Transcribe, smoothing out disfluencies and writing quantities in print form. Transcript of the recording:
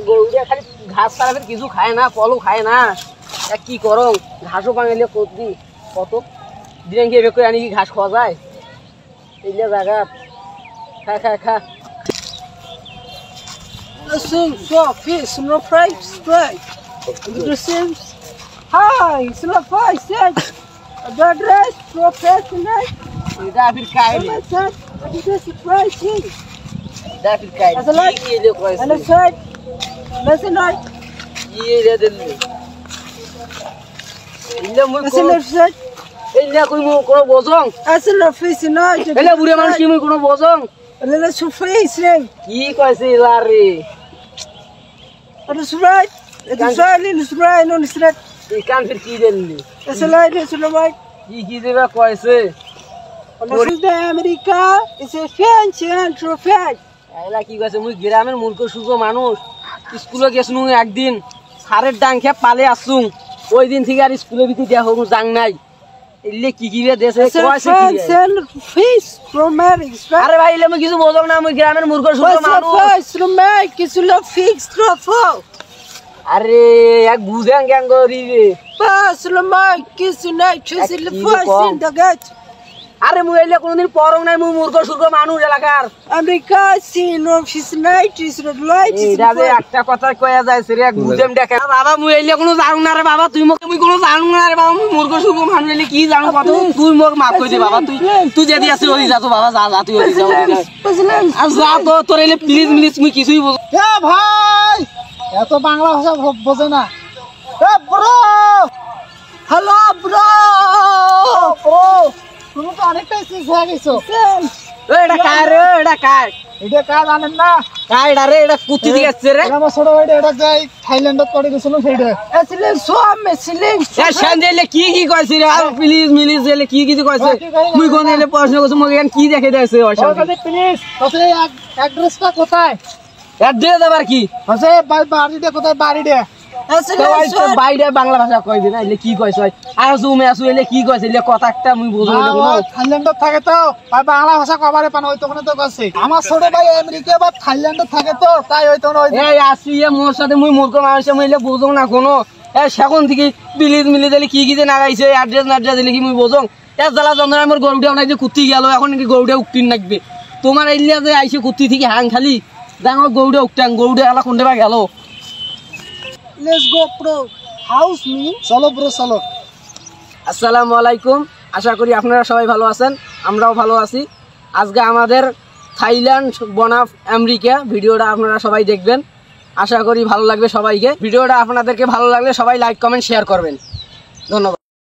গরুটা খালি ঘাস ছাড়া কিছু খায় না, ফলও খায় না। কি করো, ঘাসও বাঙালি কত দিন গিয়ে বের করে আনি, কি ঘাস খাওয়া যায়? এই জায়গা খা খা খা। Fish, no price, right? The same. Hi, it's not price, right? The dress, professional. এটা ফির খায় রে, What is this price here? এটা ফির খায় As a light, কি এলে কইছে and a side, listen, right? কি রে দিল্লি ইলে মই As a left side, এইলা কই মো কোন বজং as a left face, no. এলে বুড়ে মানুষ কি মই কোন বজং A little so face, right? কি কইছে ইলা রে? What is right? It's right, it's right, no, it's right. এই কান ফির কি Delhi As a light, it's a right. কি দেবা কইছে? This is the America. It's a fancy and trophy. এলা কি কইছে? মুই গ্রামের মূর্খ সুখ মানুষ, স্কুলে গেছনু একদিন, সারের ডাং খেয়ে পালে আসুম, ওই দিন থেকে আর স্কুলে ভিতরে দেয়া হোক যাং নাই। এলে কি কি রে দেশে কইছে কি রে? And fish from America. আরে ভাই এলে মুই কিছু বুঝং না, মুই গ্রামের মূর্খ সুখ মানুষ। Fish from America. It's a fixed trophy. আরে এক বুঝাং কেন গরি রে? Fish from America. It's a night. It's a fish in the gate. আরে মুই এলে কোনদিন পরং নাই, মুই মূর্খ সুখ মানুষ এলাকার। America. See no fish night. It's a light. এটা যে একটা কথা কয়া যাইছে রে, এক বুঝেম দেখে বাবা। মুই এলে কোনো জানো না রে বাবা, তুই মুই কোনো জানো না রে বাবা। মুই মূর্খ সুখ মানুষ এলে কি জানো কত? তুই মোক মাফ কই দে বাবা, তুই যদি আছে ওই যা তো বাবা, যা তুই ওই যা। আর যা তো তোর এলে প্লিজ প্লিজ, মুই কিছুই বুঝ। এ ভাই, এত বাংলা ভাষা বোঝে না। এ ব্রো, Hello, bro. ব্রো, তুমি তো অনেকটাই শেষ হয়ে গেছো। এটা কার রে? এটা কার? এটা কাজ জানেন না? কাইডা রে? এটা কুত্তি দিকে আসছে রে। আমার ছোট ভাইটা এটা যাই থাইল্যান্ডত করে গেছিল সেইটা। It's a so amazing. এ সঞ্জয়লে কি কি কইছে রে? আর প্লিজ মিলিজ এলে কি কি কইছে? মুই কোন এলে প্রশ্ন করছ, মোক এখন কি দেখে দেছে অসংখ্য। প্লিজ, তাতে অ্যাড্রেসটা কোথায়? অ্যাড্রেস আবার কি? আছে বাড়িটা কোথায়? বাড়িটা বাইরে বাংলা ভাষা কই দিনা, এলে কি কইছ? আর জুমে আসু এলে কি কইছে? এলে কথা একটা মুই বুঝো না কোনো। থাইল্যান্ডত থাকে তো, ভাই বাংলা ভাষা কবারে পান ওই তখন তো কইছে। আমার ছোট ভাই আমেরিকা বা থাইল্যান্ডত থাকে তো, তাই ওই তখন ওই এই আসি এ মোর সাথে মুই মূর্খ মানুষ, মুই এলে বুঝো না কোনো। এ সেখন থেকে প্লিজ মিলিজ এলে কি কি যে নাগাইছে, অ্যাড্রেস না অ্যাড্রেস এলে কি মুই বুঝং? এ জ্বালা যন্ত্রণা আমার গরুটা নাই যে কুত্তি গেল, এখন নাকি গরুটা উকটিন লাগবে। তোমার এলিয়া যে আইছে কুত্তি থেকে হাং খালি ডাঙর গরুটা উকটাং, গরুটা এলা কোনটা বা গেল। Let's go, bro. House me. চলো ব্রো চলো। আসসালামু আলাইকুম, আশা করি আপনারা সবাই ভালো আছেন, আমরাও ভালো আছি। আজকে আমাদের থাইল্যান্ড বনাম আমেরিকা ভিডিওটা আপনারা সবাই দেখবেন, আশা করি ভালো লাগবে সবাইকে। ভিডিওটা আপনাদেরকে ভালো লাগলে সবাই লাইক কমেন্ট শেয়ার করবেন। ধন্যবাদ।